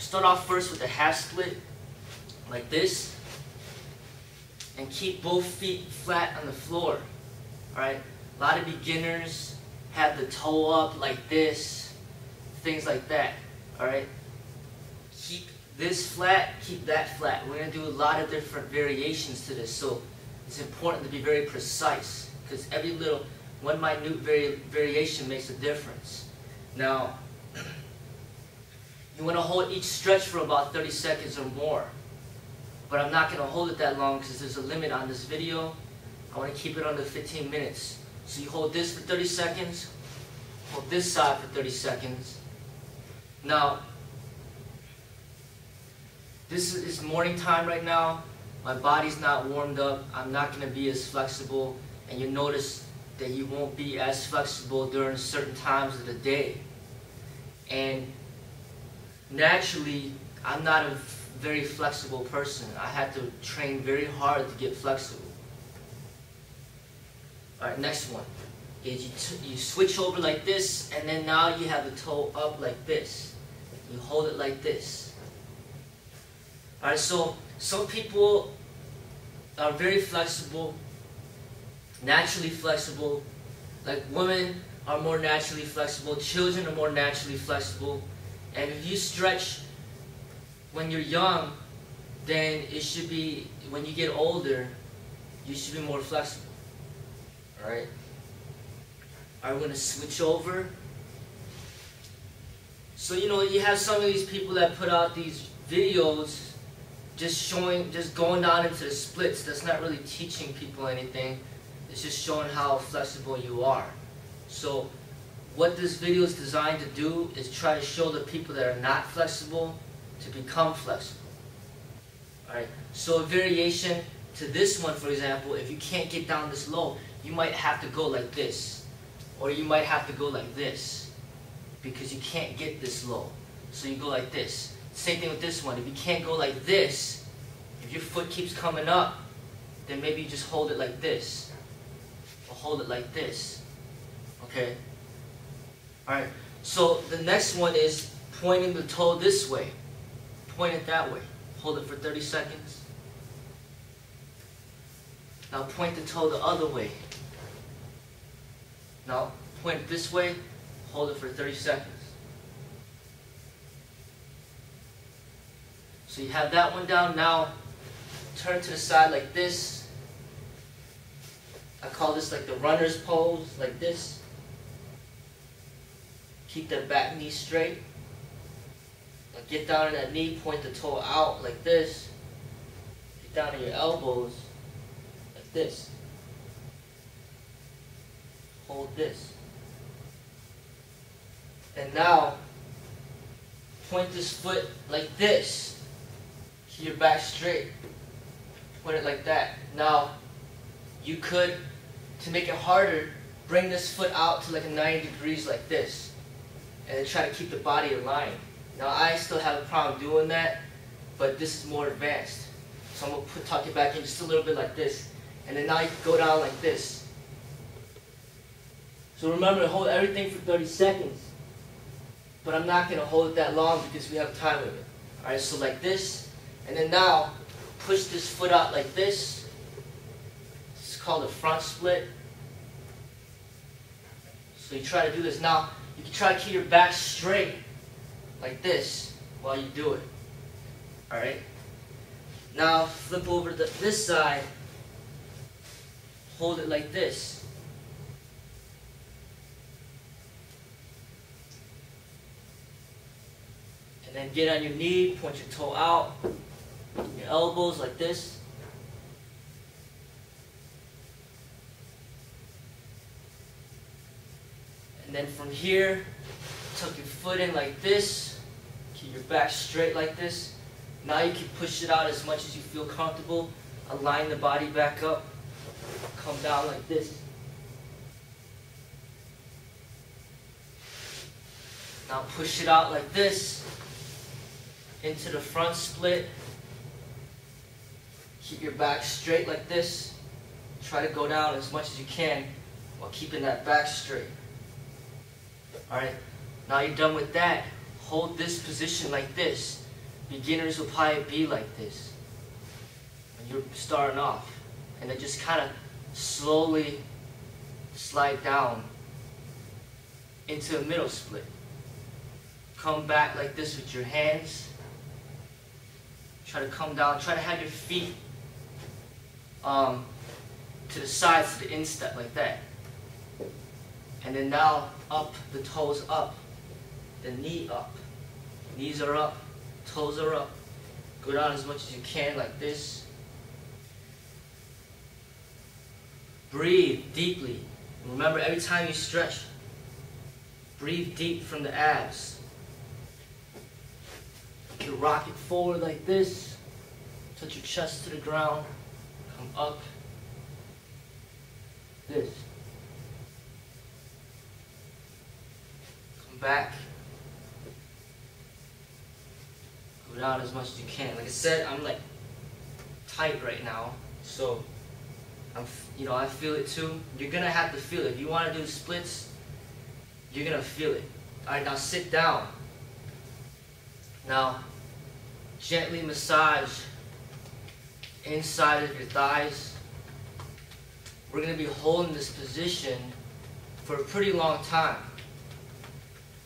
start off first with a half split, like this, and keep both feet flat on the floor. Alright? A lot of beginners have the toe up like this, things like that. Alright? Keep this flat, keep that flat. We're going to do a lot of different variations to this, so it's important to be very precise, because every little, one minute variation makes a difference. Now, you want to hold each stretch for about 30 seconds or more. But I'm not going to hold it that long because there's a limit on this video. I want to keep it under 15 minutes. So you hold this for 30 seconds, hold this side for 30 seconds. Now, this is morning time right now. My body's not warmed up. I'm not going to be as flexible. And you notice that you won't be as flexible during certain times of the day. And naturally, I'm not a very flexible person. I had to train very hard to get flexible. Alright, next one is you switch over like this, and then now you have the toe up like this. You hold it like this. Alright, so some people are very flexible, naturally flexible. Like women are more naturally flexible, children are more naturally flexible. And if you stretch when you're young, then it should be, when you get older, you should be more flexible. Alright? Alright, we're going to switch over. So, you know, you have some of these people that put out these videos just going down into the splits. That's not really teaching people anything. It's just showing how flexible you are. So, what this video is designed to do is try to show the people that are not flexible to become flexible. Alright, so a variation to this one, for example, if you can't get down this low, you might have to go like this. Or you might have to go like this, because you can't get this low. So you go like this. Same thing with this one. If you can't go like this, if your foot keeps coming up, then maybe you just hold it like this. Or hold it like this. Okay? Alright, so the next one is pointing the toe this way. Point it that way. Hold it for 30 seconds. Now point the toe the other way. Now point it this way. Hold it for 30 seconds. So you have that one down. Now turn to the side like this. I call this like the runner's pose, like this. Keep that back knee straight. Now get down on that knee, point the toe out like this. Get down on your elbows like this. Hold this. And now point this foot like this. Keep your back straight. Point it like that. Now you could, to make it harder, bring this foot out to like a 90 degrees like this. And then try to keep the body aligned. Now I still have a problem doing that, but this is more advanced. So I'm going to tuck it back in just a little bit like this. And then now you can go down like this. So remember to hold everything for 30 seconds. But I'm not going to hold it that long because we have time limit. Alright, so like this. And then now, push this foot out like this. It's called a front split. So you try to do this. Now, you can try to keep your back straight like this while you do it. Alright? Now, flip over to this side. Hold it like this. And then get on your knee, point your toe out, your elbows like this. And then from here, tuck your foot in like this. Keep your back straight like this. Now you can push it out as much as you feel comfortable. Align the body back up. Come down like this. Now push it out like this. Into the front split. Keep your back straight like this. Try to go down as much as you can while keeping that back straight. Alright, now you're done with that. Hold this position like this. beginners will probably be like this when you're starting off. And then just kind of slowly slide down into a middle split. Come back like this with your hands. Try to come down. Try to have your feet to the sides, to the instep, like that. And then now up, the toes up, the knee up. Knees are up, toes are up. Go down as much as you can, like this. Breathe deeply. Remember, every time you stretch, breathe deep from the abs. You rock it forward like this. Touch your chest to the ground. Come up. This. Come back. Go down as much as you can. Like I said, I'm like tight right now, so I feel it too. You're gonna have to feel it. If you want to do splits, you're gonna feel it. All right, now sit down. Now, gently massage inside of your thighs. We're gonna be holding this position for a pretty long time.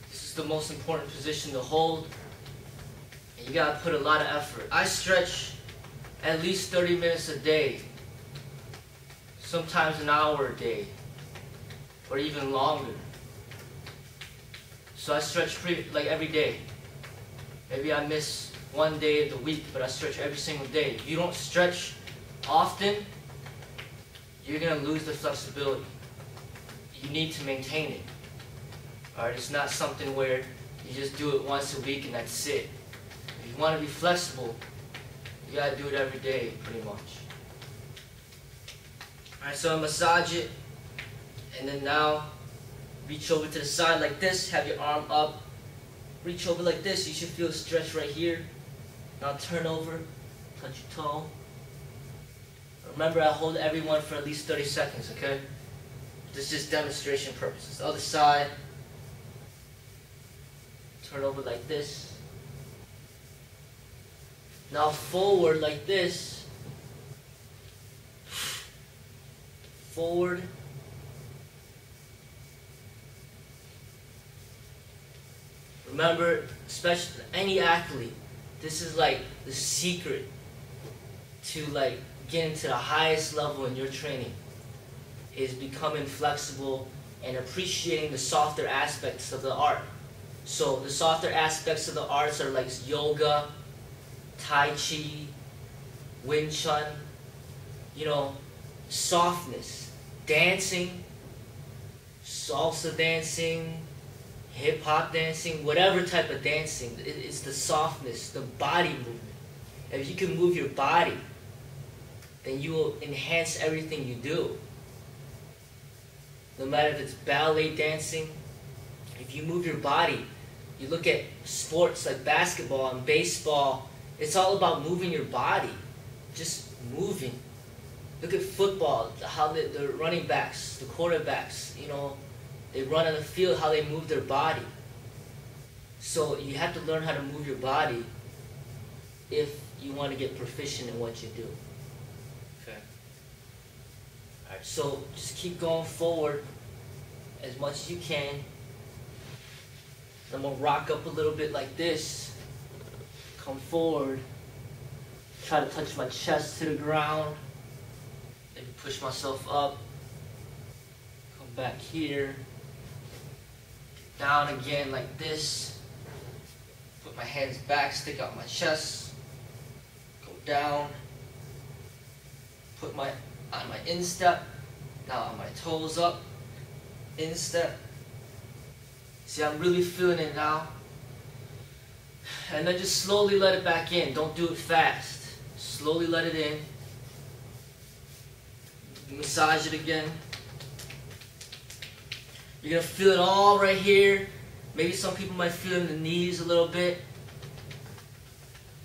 This is the most important position to hold, and you gotta put a lot of effort. I stretch at least 30 minutes a day, sometimes an hour a day, or even longer. So I stretch like every day. Maybe I miss one day of the week, but I stretch every single day. If you don't stretch often, you're gonna lose the flexibility. You need to maintain it. Alright, it's not something where you just do it once a week and that's it. If you want to be flexible, you gotta do it every day, pretty much. Alright, so I massage it, and then now reach over to the side like this, have your arm up, reach over like this, you should feel a stretch right here. Now turn over, touch your toe. Remember, I hold everyone for at least 30 seconds, okay? This is just demonstration purposes. The other side, turn over like this. Now forward like this. Forward. Remember, especially any athlete, this is like the secret to like getting to the highest level in your training, is becoming flexible and appreciating the softer aspects of the art. So the softer aspects of the arts are like yoga, Tai Chi, Wing Chun, softness, dancing, salsa dancing, hip-hop dancing, whatever type of dancing. It's the softness, the body movement. If you can move your body, then you will enhance everything you do. No matter if it's ballet dancing, if you move your body, you look at sports like basketball and baseball, it's all about moving your body, just moving. Look at football, how the running backs, the quarterbacks, they run on the field, how they move their body. So you have to learn how to move your body if you want to get proficient in what you do. Okay. Alright, so just keep going forward as much as you can. I'm going to rock up a little bit like this. Come forward. Try to touch my chest to the ground. Maybe push myself up. Come back here. Down again like this. Put my hands back, stick out my chest. Go down. Put on my instep. Now on my toes up. Instep. See, I'm really feeling it now. And then just slowly let it back in. Don't do it fast. Slowly let it in. Massage it again. You're going to feel it all right here. Maybe some people might feel it in the knees a little bit.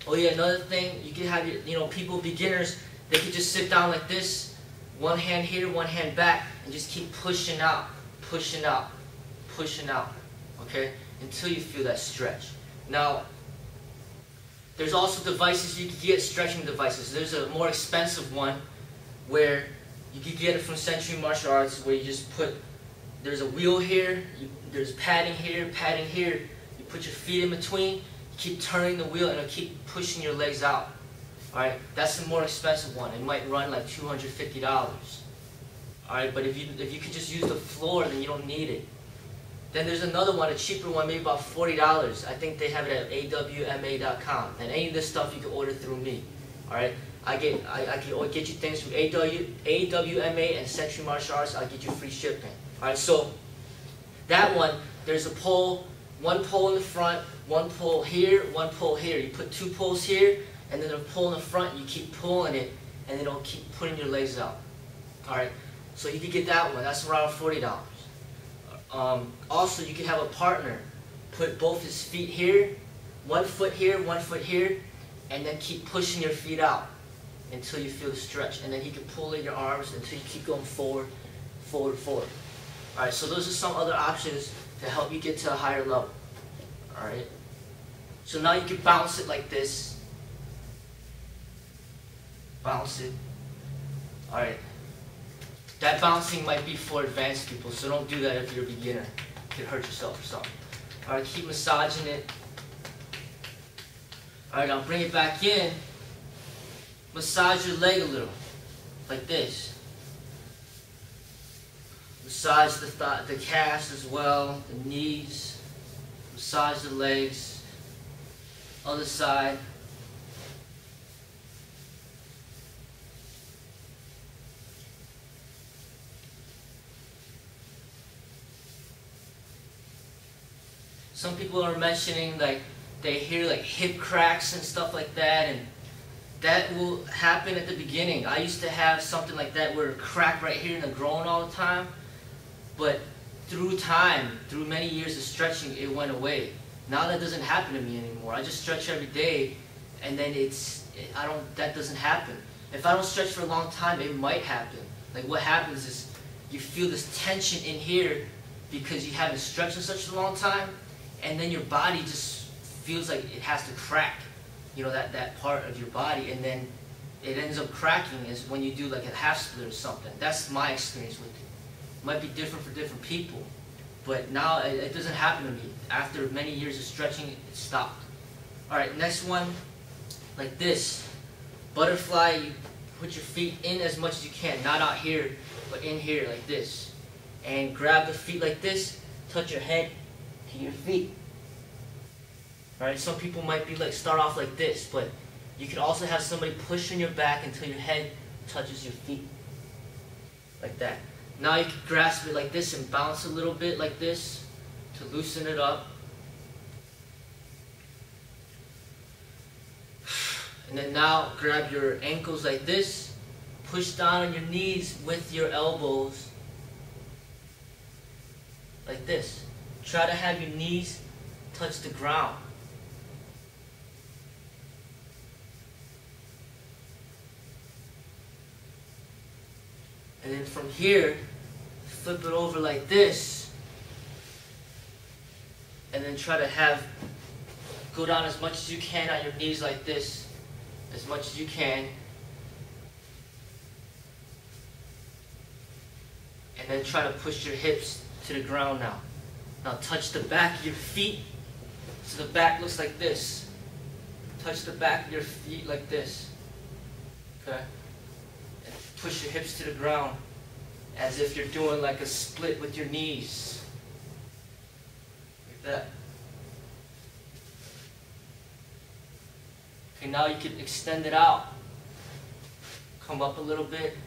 Oh yeah, another thing, you can have your, people, beginners, they can just sit down like this. One hand here, one hand back, and just keep pushing out, pushing out, pushing out. Okay? Until you feel that stretch. Now, There's also devices you can get, stretching devices. There's a more expensive one where you can get it from Century Martial Arts, where you just put, there's a wheel here, there's padding here, you put your feet in between, you keep turning the wheel and it'll keep pushing your legs out. Alright, that's the more expensive one. It might run like $250. Alright, but if you could just use the floor, then you don't need it. Then there's another one, a cheaper one, maybe about $40. I think they have it at awma.com. And any of this stuff you can order through me. Alright? I can get you things from AWMA and Century Martial Arts. I'll get you free shipping. Alright, so that one, there's a pole, one pole in the front, one pole here, one pole here. You put two poles here, and then a pole in the front, you keep pulling it, and it'll keep putting your legs out. Alright, so you can get that one. That's around $40. Also, you can have a partner put both his feet here, 1 foot here, 1 foot here, and then keep pushing your feet out until you feel the stretch. And then he can pull in your arms until you keep going forward, forward, forward. Alright, so those are some other options to help you get to a higher level. Alright, so now you can bounce it like this. Bounce it. Alright. That bouncing might be for advanced people, so don't do that if you're a beginner. You could hurt yourself or something. Alright, keep massaging it. Alright, now bring it back in. Massage your leg a little, like this. Massage the calves as well, the knees. Massage the legs. Other side. Some people are mentioning like they hear like hip cracks and stuff like that, and that will happen at the beginning. I used to have something like that where it cracked right here in the groin all the time, but through time, through many years of stretching, it went away. Now that doesn't happen to me anymore. I just stretch every day, and then that doesn't happen. If I don't stretch for a long time, it might happen. Like what happens is you feel this tension in here because you haven't stretched in such a long time. And then your body just feels like it has to crack, you know, that part of your body, and then it ends up cracking is when you do like a half split or something. That's my experience with it. It might be different for different people, but now it doesn't happen to me. After many years of stretching, it stopped. Alright, next one, like this. Butterfly, you put your feet in as much as you can, not out here, but in here like this. And grab the feet like this, touch your head to your feet. Alright, some people might be like start off like this, but you can also have somebody push on your back until your head touches your feet. Like that. Now you can grasp it like this and bounce a little bit like this to loosen it up. And then now grab your ankles like this, push down on your knees with your elbows like this. Try to have your knees touch the ground. And then from here, flip it over like this. And then try to go down as much as you can on your knees like this. As much as you can. And then try to push your hips to the ground now. Now touch the back of your feet so the back looks like this. Touch the back of your feet like this. Okay? And push your hips to the ground as if you're doing like a split with your knees. Like that. Okay, now you can extend it out. Come up a little bit.